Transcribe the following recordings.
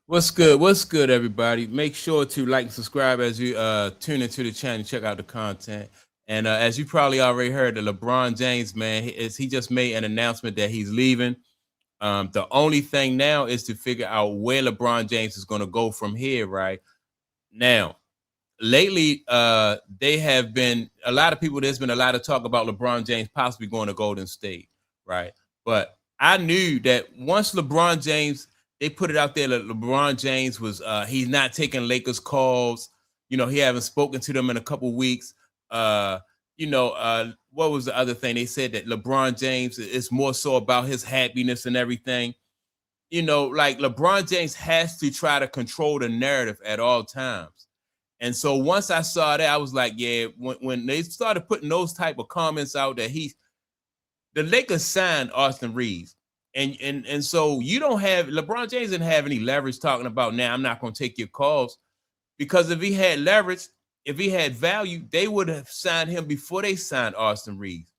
What's good? What's good, everybody? Make sure to like and subscribe as you tune into the channel and check out the content. And as you probably already heard, the LeBron James man he just made an announcement that he's leaving. The only thing now is to figure out where LeBron James is going to go from here. Right now, lately, they have been a lot of people. There's been a lot of talk about LeBron James possibly going to Golden State. Right, but I knew that once LeBron James they put it out there that LeBron James was he's not taking Lakers calls. He haven't spoken to them in a couple weeks. Uh, what was the other thing? They said that LeBron James is more so about his happiness and everything. Like LeBron James has to try to control the narrative at all times. And so once I saw that, I was like, yeah, when they started putting those type of comments out that the Lakers signed Austin Reeves. And so you don't have LeBron James didn't have any leverage talking about now I'm not going to take your calls, because if he had leverage, if he had value, they would have signed him before they signed Austin Reeves.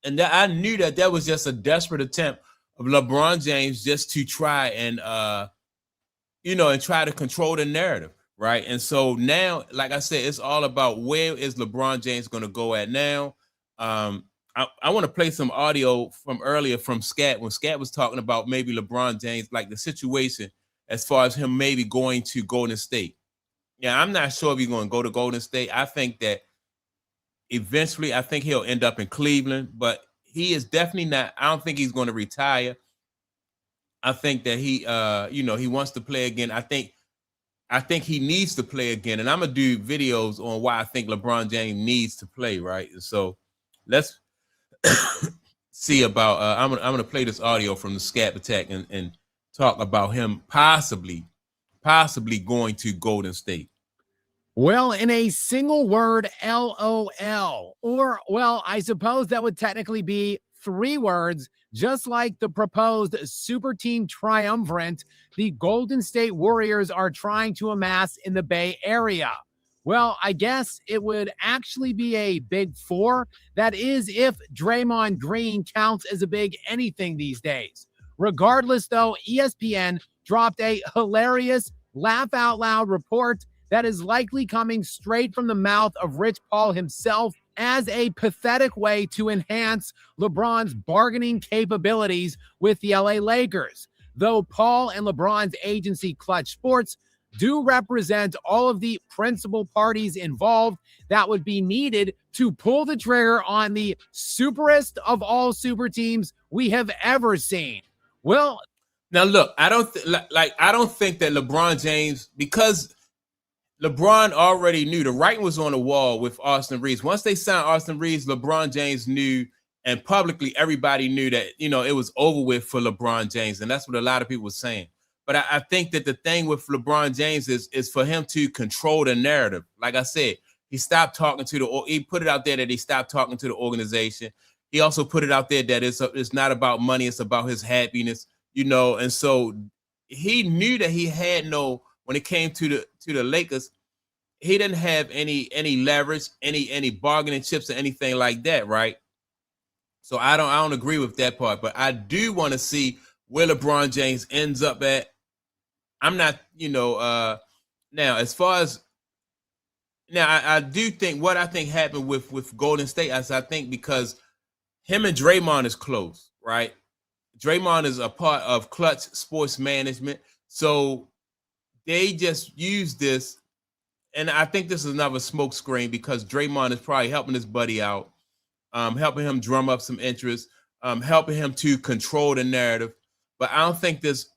And I knew that was just a desperate attempt of LeBron James just to try and and try to control the narrative, right? And so now, like I said, it's all about where is LeBron James going to go at now. I want to play some audio from earlier from Scat when Scat was talking about maybe LeBron James, like the situation as far as him maybe going to Golden State. Yeah, I'm not sure if he's going to go to Golden State. I think that eventually, I think he'll end up in Cleveland, but he is definitely not. I don't think he's going to retire. I think that he wants to play again. I think he needs to play again, and I'm gonna do videos on why I think LeBron James needs to play, right? And so let's see about. I'm gonna play this audio from the Scat Attack and talk about him possibly going to Golden State. Well, in a single word, LOL. Or, well, I suppose that would technically be 3 words, just like the proposed super team triumvirate the Golden State Warriors are trying to amass in the Bay Area. Well, I guess it would actually be a big 4. That is, if Draymond Green counts as a big anything these days. Regardless, though, ESPN dropped a hilarious, laugh out loud report that is likely coming straight from the mouth of Rich Paul himself as a pathetic way to enhance LeBron's bargaining capabilities with the LA Lakers. Though Paul and LeBron's agency Clutch Sports do represent all of the principal parties involved that would be needed to pull the trigger on the superest of all super teams we have ever seen. Well, now look, I don't think that LeBron James, because LeBron already knew the writing was on the wall with Austin Reeves. Once they signed Austin Reeves, LeBron James knew, and publicly everybody knew that, it was over with for LeBron James. And that's what a lot of people were saying. But I think that the thing with LeBron James is for him to control the narrative. Like I said, he put it out there that he stopped talking to the organization. He also put it out there that it's not about money, it's about his happiness, and so he knew that he had when it came to the Lakers, he didn't have any leverage, any bargaining chips or anything like that, right? So I don't agree with that part, but I do want to see where LeBron James ends up at. I'm not, now as far as I do think what I think happened with Golden State, I think because him and Draymond is close, right? Draymond is a part of Clutch Sports Management, so they just use this, and I think this is another smoke screen because Draymond is probably helping his buddy out, helping him drum up some interest, helping him to control the narrative. But I don't think this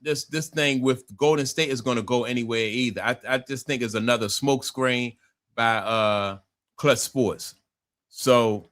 thing with Golden State is going to go anywhere either. I just think it's another smoke screen by Clutch Sports. So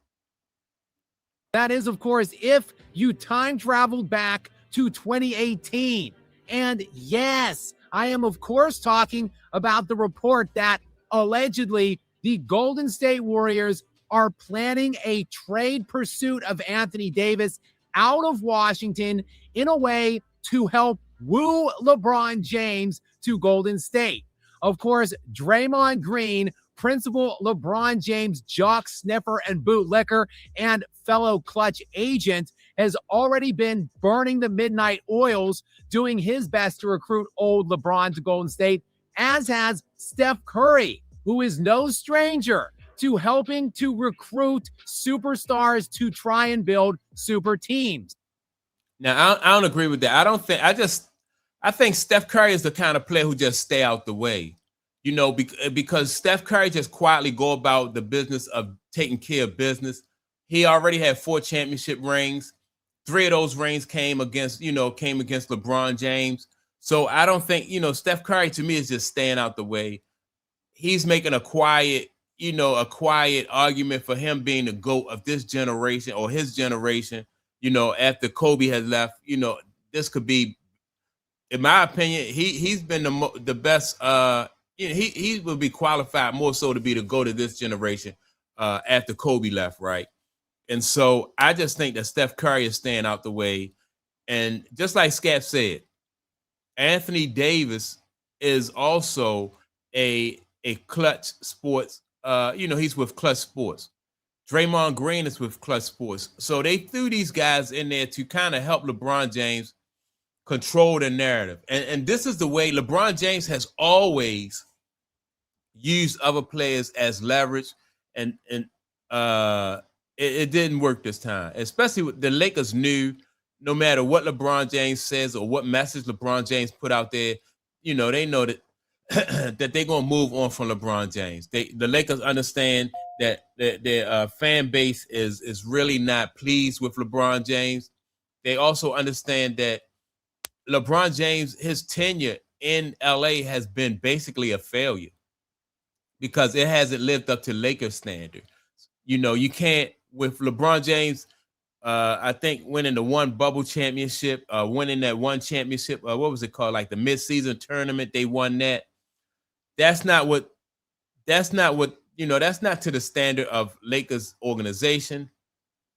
that is, of course, if you time traveled back to 2018. And yes, I am, of course, talking about the report that allegedly the Golden State Warriors are planning a trade pursuit of Anthony Davis out of Washington in a way to help woo LeBron James to Golden State. Of course, Draymond Green, principal LeBron James jock sniffer and bootlicker and fellow Clutch agent, has already been burning the midnight oils, doing his best to recruit old LeBron to Golden State, as has Steph Curry, who is no stranger to helping to recruit superstars to try and build super teams. Now, I don't agree with that. I think Steph Curry is the kind of player who just stay out the way, because Steph Curry just quietly go about the business of taking care of business. He already had 4 championship rings. 3 of those rings came against LeBron James. So I don't think, Steph Curry to me is just staying out the way. He's making a quiet argument for him being the GOAT of this generation or his generation. After Kobe has left, this could be, in my opinion, he's been the best. He will be qualified more so to be the GOAT of this generation after Kobe left, right? And so I just think that Steph Curry is staying out the way. And just like Scap said, Anthony Davis is also a Clutch Sports. He's with Clutch Sports. Draymond Green is with Clutch Sports. So they threw these guys in there to kind of help LeBron James control the narrative. And this is the way LeBron James has always used other players as leverage. And it didn't work this time, especially with the Lakers knew no matter what LeBron James says or what message LeBron James put out there, they know that that they're going to move on from LeBron James. The Lakers understand that their fan base is really not pleased with LeBron James. They also understand that LeBron James, his tenure in LA has been basically a failure because it hasn't lived up to Lakers standard. You can't, with LeBron James, I think winning the one bubble championship, winning that one championship, what was it called? Like the midseason tournament, they won that. That's not to the standard of Lakers organization.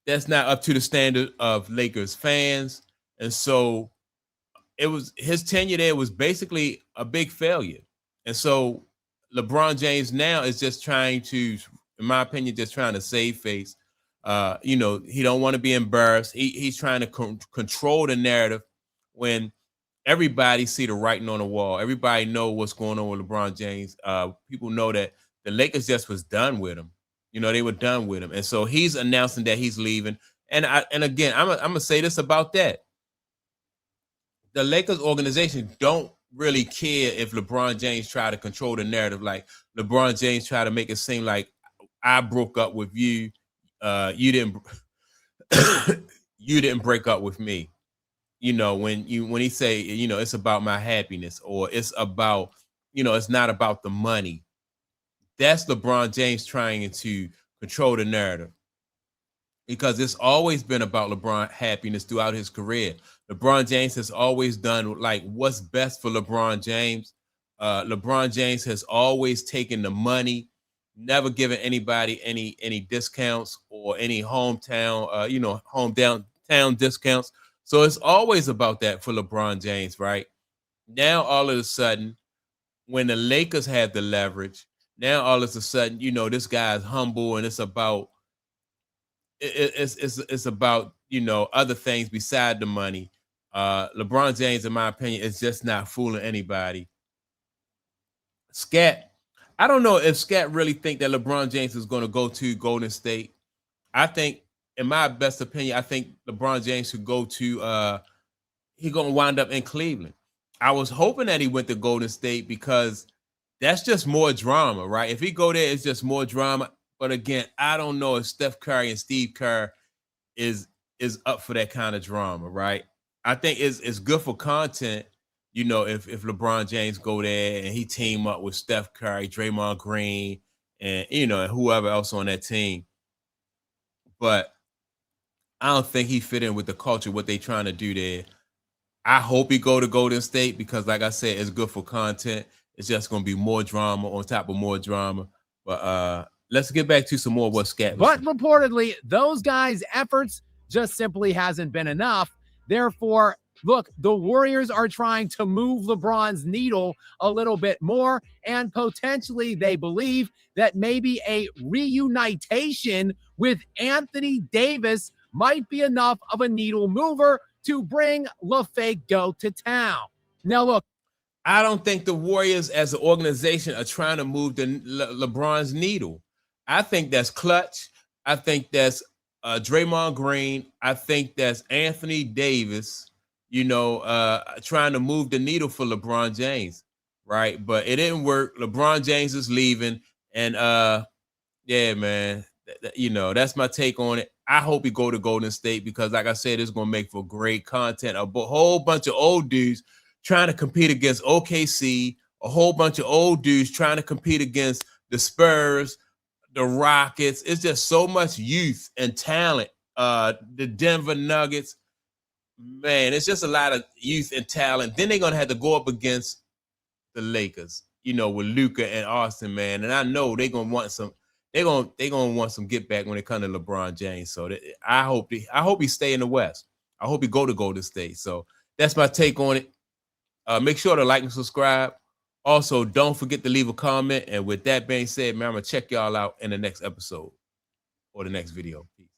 That's not up to the standard of Lakers fans. And so his tenure there was basically a big failure. And so LeBron James now is just trying to, in my opinion, just trying to save face. He don't want to be embarrassed. He's trying to control the narrative when everybody see the writing on the wall. Everybody know what's going on with LeBron James. People know that the Lakers just was done with him. They were done with him. And so he's announcing that he's leaving. And again, I'm going to say this about that. The Lakers organization don't really care if LeBron James try to control the narrative. Like LeBron James try to make it seem like I broke up with you. You didn't break up with me. When he say, it's about my happiness, or it's about, it's not about the money. That's LeBron James trying to control the narrative, because it's always been about LeBron happiness throughout his career. LeBron James has always done like what's best for LeBron James. LeBron James has always taken the money, never given anybody any discounts or any hometown discounts. So it's always about that for LeBron James, right? Now, all of a sudden, when the Lakers have the leverage, now all of a sudden, this guy is humble, and it's about other things beside the money. LeBron James, in my opinion, is just not fooling anybody. Scat, I don't know if Scat really think that LeBron James is going to go to Golden State. I think, in my best opinion, I think LeBron James should go to he's gonna wind up in Cleveland. I was hoping that he went to Golden State because that's just more drama, right? If he go there, it's just more drama. But again, I don't know if Steph Curry and Steve Kerr is up for that kind of drama, right? I think it's good for content, if LeBron James go there and he team up with Steph Curry, Draymond Green, and and whoever else on that team. But I don't think he fit in with the culture, what they trying to do there. I hope he go to Golden State because, like I said, it's good for content. It's just going to be more drama on top of more drama. But let's get back to some more of what Scat was saying. Reportedly, those guys' efforts just simply hasn't been enough. Therefore, look, the Warriors are trying to move LeBron's needle a little bit more, and potentially they believe that maybe a reunitation with Anthony Davis might be enough of a needle mover to bring LaFake Goat to town. Now, look, I don't think the Warriors as an organization are trying to move the LeBron's needle. I think that's Clutch. I think that's Draymond Green. I think that's Anthony Davis, trying to move the needle for LeBron James, right? But it didn't work. LeBron James is leaving. And yeah, man, that's my take on it. I hope he go to Golden State because, like I said, it's going to make for great content. A whole bunch of old dudes trying to compete against OKC, a whole bunch of old dudes trying to compete against the Spurs, the Rockets. It's just so much youth and talent. The Denver Nuggets, man, it's just a lot of youth and talent. Then they're going to have to go up against the Lakers, with Luka and Austin, man. And I know they're going to want some. They're gonna want some get back when it comes to LeBron James. So I hope he stay in the West. I hope he go to Golden State. So that's my take on it. Make sure to like and subscribe. Also, don't forget to leave a comment. And with that being said, man, I'm going to check y'all out in the next episode or the next video. Peace.